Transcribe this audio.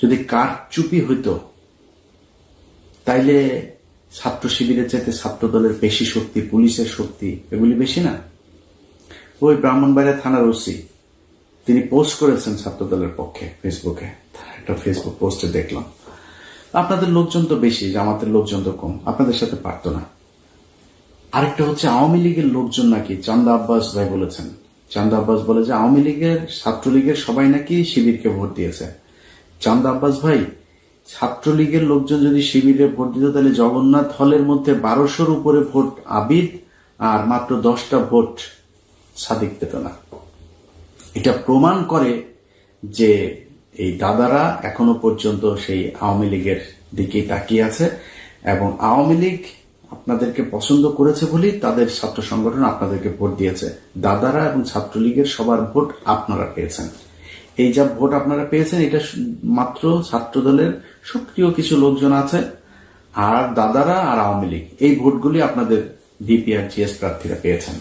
যদি কারচুপি হইতো তাইলে ছাত্র শিবিরের চাইতে ছাত্র দলের বেশি শক্তি, পুলিশের শক্তি এগুলি বেশি না? ওই ব্রাহ্মণবাড়িয়া থানার ওসি তিনি পোস্ট করেছেন ছাত্র দলের পক্ষে ফেসবুকে, একটা ফেসবুক পোস্টে দেখলাম। আপনাদের লোকজন তো বেশি, জামাতের লোকজন তো কম, আপনাদের সাথে পারতো না। আরেকটা হচ্ছে আওয়ামী লীগের লোকজন নাকি, চান্দা আব্বাস ভাই বলেছেন, চান্দা আব্বাস বলে যে আওয়ামী লীগের, ছাত্রলীগের সবাই নাকি শিবিরকে ভোট দিয়েছে। চান্দা আব্বাস ভাই, ছাত্রলীগের লোকজন যদি শিবিরে ভোট দিত তাহলে জগন্নাথ হলের মধ্যে 1200-র উপরে ভোট আবিদ আর মাত্র 10টা ভোট সাদিক পেত না। এটা প্রমাণ করে যে এই দাদারা এখনো পর্যন্ত সেই আওয়ামী লীগের দিকেই তাকিয়ে আছে, এবং আওয়ামী লীগ আপনাদেরকে পছন্দ করেছে বলেই তাদের ছাত্র সংগঠন আপনাদেরকে ভোট দিয়েছে। দাদারা এবং ছাত্রলীগের সবার ভোট আপনারা পেয়েছেন। এই যা ভোট আপনারা পেয়েছেন এটা মাত্র ছাত্র দলের সক্রিয় কিছু লোকজন আছে, আর দাদারা আর আওয়ামী লীগ এই ভোটগুলি আপনাদের ডিপি আর জিএস প্রার্থীরা পেয়েছেন।